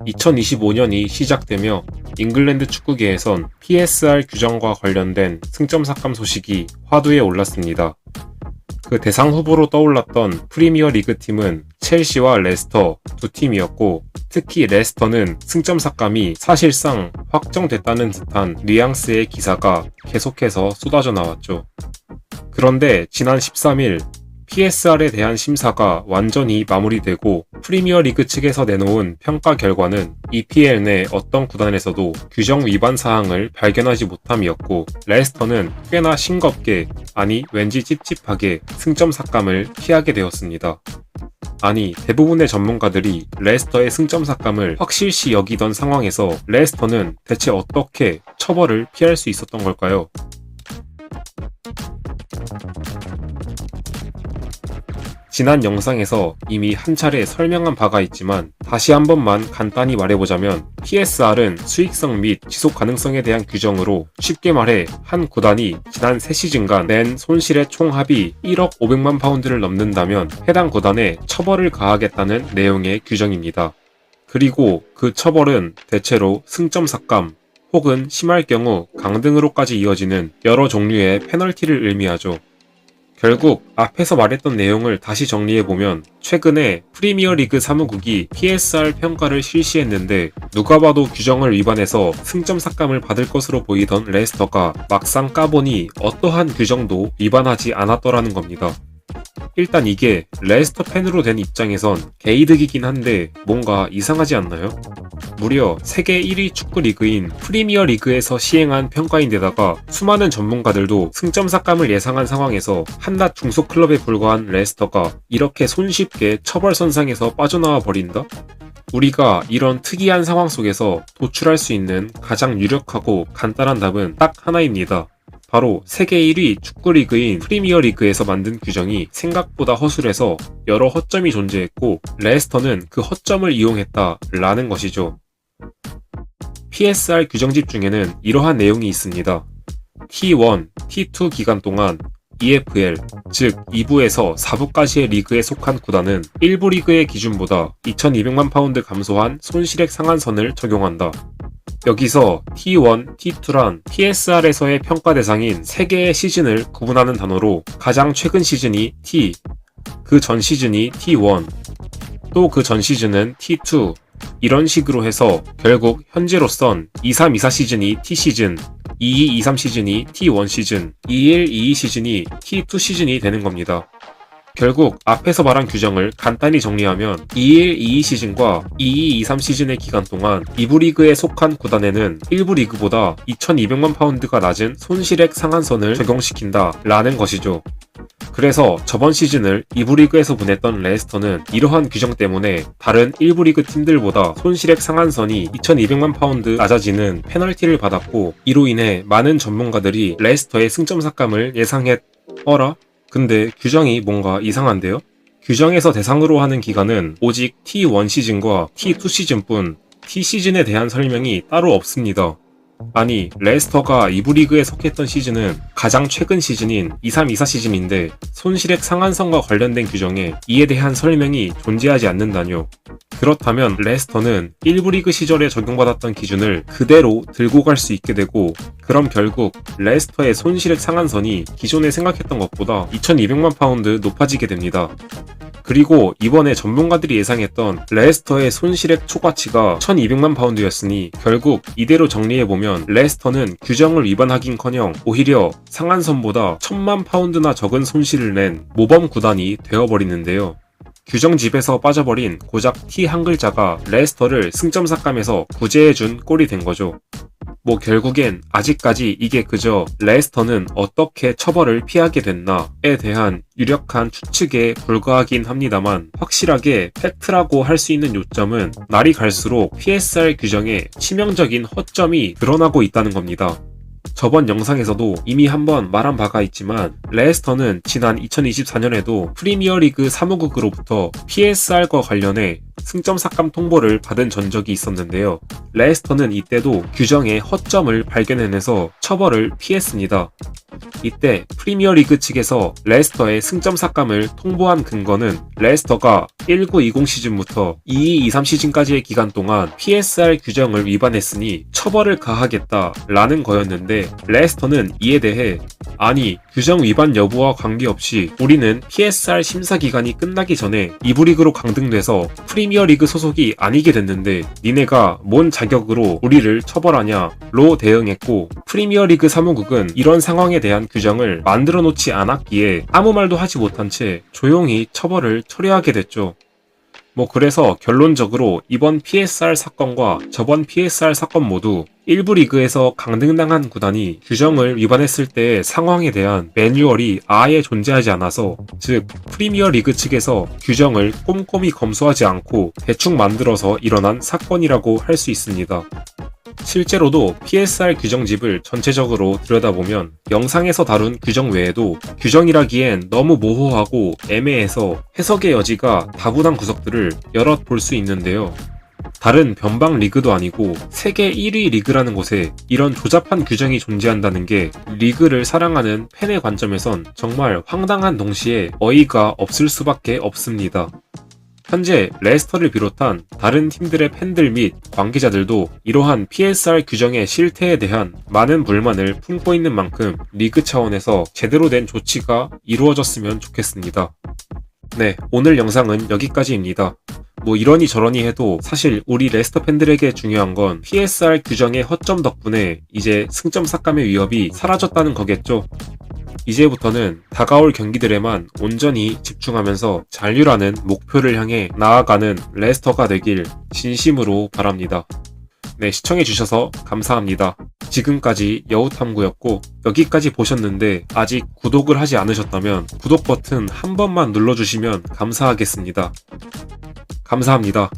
2025년이 시작되며 잉글랜드 축구계에선 PSR 규정과 관련된 승점 삭감 소식이 화두에 올랐습니다. 그 대상 후보로 떠올랐던 프리미어 리그 팀은 첼시와 레스터 두 팀이었고, 특히 레스터는 승점 삭감이 사실상 확정됐다는 듯한 뉘앙스의 기사가 계속해서 쏟아져 나왔죠. 그런데 지난 13일 PSR에 대한 심사가 완전히 마무리되고 프리미어 리그 측에서 내놓은 평가 결과는 EPL 내 어떤 구단에서도 규정 위반 사항을 발견하지 못함이었고, 레스터는 꽤나 싱겁게, 아니 왠지 찝찝하게 승점 삭감을 피하게 되었습니다. 아니, 대부분의 전문가들이 레스터의 승점 삭감을 확실시 여기던 상황에서 레스터는 대체 어떻게 처벌을 피할 수 있었던 걸까요? 지난 영상에서 이미 한 차례 설명한 바가 있지만 다시 한 번만 간단히 말해보자면, PSR은 수익성 및 지속 가능성에 대한 규정으로, 쉽게 말해 한 구단이 지난 3시즌간 낸 손실의 총합이 1억 500만 파운드를 넘는다면 해당 구단에 처벌을 가하겠다는 내용의 규정입니다. 그리고 그 처벌은 대체로 승점 삭감 혹은 심할 경우 강등으로까지 이어지는 여러 종류의 페널티를 의미하죠. 결국 앞에서 말했던 내용을 다시 정리해보면, 최근에 프리미어리그 사무국이 PSR 평가를 실시했는데 누가 봐도 규정을 위반해서 승점 삭감을 받을 것으로 보이던 레스터가 막상 까보니 어떠한 규정도 위반하지 않았더라는 겁니다. 일단 이게 레스터 팬으로 된 입장에선 개이득이긴 한데 뭔가 이상하지 않나요? 무려 세계 1위 축구 리그인 프리미어 리그에서 시행한 평가인데다가 수많은 전문가들도 승점 삭감을 예상한 상황에서 한낱 중소 클럽에 불과한 레스터가 이렇게 손쉽게 처벌 선상에서 빠져나와 버린다? 우리가 이런 특이한 상황 속에서 도출할 수 있는 가장 유력하고 간단한 답은 딱 하나입니다. 바로 세계 1위 축구 리그인 프리미어 리그에서 만든 규정이 생각보다 허술해서 여러 허점이 존재했고, 레스터는 그 허점을 이용했다라는 것이죠. PSR 규정집 중에는 이러한 내용이 있습니다. T1, T2 기간 동안 EFL, 즉 2부에서 4부까지의 리그에 속한 구단은 1부 리그의 기준보다 2,200만 파운드 감소한 손실액 상한선을 적용한다. 여기서 T1, T2란 PSR에서의 평가 대상인 3개의 시즌을 구분하는 단어로, 가장 최근 시즌이 T, 그 전 시즌이 T1, 또 그 전 시즌은 T2, 이런 식으로 해서 결국 현재로선 23-24 시즌이 T 시즌, 22-23 시즌이 T1 시즌, 21-22 시즌이 T2 시즌이 되는 겁니다. 결국 앞에서 말한 규정을 간단히 정리하면 21-22 시즌과 22-23 시즌의 기간 동안 2부 리그에 속한 구단에는 1부 리그보다 2,200만 파운드가 낮은 손실액 상한선을 적용시킨다 라는 것이죠. 그래서 저번 시즌을 2부 리그에서 보냈던 레스터는 이러한 규정 때문에 다른 1부 리그 팀들보다 손실액 상한선이 2,200만 파운드 낮아지는 페널티를 받았고, 이로 인해 많은 전문가들이 레스터의 승점 삭감을 예상했어라? 근데 규정이 뭔가 이상한데요? 규정에서 대상으로 하는 기간은 오직 T1 시즌과 T2 시즌뿐, T 시즌에 대한 설명이 따로 없습니다. 아니, 레스터가 2부 리그에 속했던 시즌은 가장 최근 시즌인 23-24 시즌인데 손실액 상한선과 관련된 규정에 이에 대한 설명이 존재하지 않는다뇨. 그렇다면 레스터는 1부 리그 시절에 적용받았던 기준을 그대로 들고 갈 수 있게 되고, 그럼 결국 레스터의 손실액 상한선이 기존에 생각했던 것보다 2,200만 파운드 높아지게 됩니다. 그리고 이번에 전문가들이 예상했던 레스터의 손실액 초과치가 1,200만 파운드였으니 결국 이대로 정리해보면 레스터는 규정을 위반하긴커녕 오히려 상한선보다 1,000만 파운드나 적은 손실을 낸 모범 구단이 되어버리는데요. 규정집에서 빠져버린 고작 T 한 글자가 레스터를 승점 삭감에서 구제해준 꼴이 된 거죠. 뭐 결국엔 아직까지 이게 그저 레스터는 어떻게 처벌을 피하게 됐나에 대한 유력한 추측에 불과하긴 합니다만, 확실하게 팩트라고 할 수 있는 요점은 날이 갈수록 PSR 규정에 치명적인 허점이 드러나고 있다는 겁니다. 저번 영상에서도 이미 한번 말한 바가 있지만, 레스터는 지난 2024년에도 프리미어리그 사무국으로부터 PSR과 관련해 승점 삭감 통보를 받은 전적이 있었는데요. 레스터는 이때도 규정의 허점을 발견해내서 처벌을 피했습니다. 이때 프리미어리그 측에서 레스터의 승점 삭감을 통보한 근거는 레스터가 19-20 시즌부터 22-23 시즌까지의 기간 동안 PSR 규정을 위반했으니 처벌을 가하겠다라는 거였는데, 레스터는 이에 대해 아니, 규정 위반 여부와 관계없이 우리는 PSR 심사 기간이 끝나기 전에 2부 리그로 강등돼서 프리미어 리그 소속이 아니게 됐는데 니네가 뭔 자격으로 우리를 처벌하냐로 대응했고, 프리미어 리그 사무국은 이런 상황에 대한 규정을 만들어 놓지 않았기에 아무 말도 하지 못한 채 조용히 처벌을 처리하게 됐죠. 그래서 결론적으로 이번 PSR 사건과 저번 PSR 사건 모두 일부 리그에서 강등당한 구단이 규정을 위반했을 때의 상황에 대한 매뉴얼이 아예 존재하지 않아서, 즉 프리미어 리그 측에서 규정을 꼼꼼히 검수하지 않고 대충 만들어서 일어난 사건이라고 할 수 있습니다. 실제로도 PSR 규정집을 전체적으로 들여다보면 영상에서 다룬 규정 외에도 규정이라기엔 너무 모호하고 애매해서 해석의 여지가 다분한 구석들을 여럿 볼 수 있는데요. 다른 변방 리그도 아니고 세계 1위 리그라는 곳에 이런 조잡한 규정이 존재한다는 게 리그를 사랑하는 팬의 관점에선 정말 황당한 동시에 어이가 없을 수밖에 없습니다. 현재 레스터를 비롯한 다른 팀들의 팬들 및 관계자들도 이러한 PSR 규정의 실태에 대한 많은 불만을 품고 있는 만큼 리그 차원에서 제대로 된 조치가 이루어졌으면 좋겠습니다. 네, 오늘 영상은 여기까지입니다. 이러니 저러니 해도 사실 우리 레스터 팬들에게 중요한 건 PSR 규정의 허점 덕분에 이제 승점 삭감의 위협이 사라졌다는 거겠죠. 이제부터는 다가올 경기들에만 온전히 집중하면서 잔류라는 목표를 향해 나아가는 레스터가 되길 진심으로 바랍니다. 네, 시청해주셔서 감사합니다. 지금까지 여우탐구였고, 여기까지 보셨는데 아직 구독을 하지 않으셨다면 구독 버튼 한 번만 눌러주시면 감사하겠습니다. 감사합니다.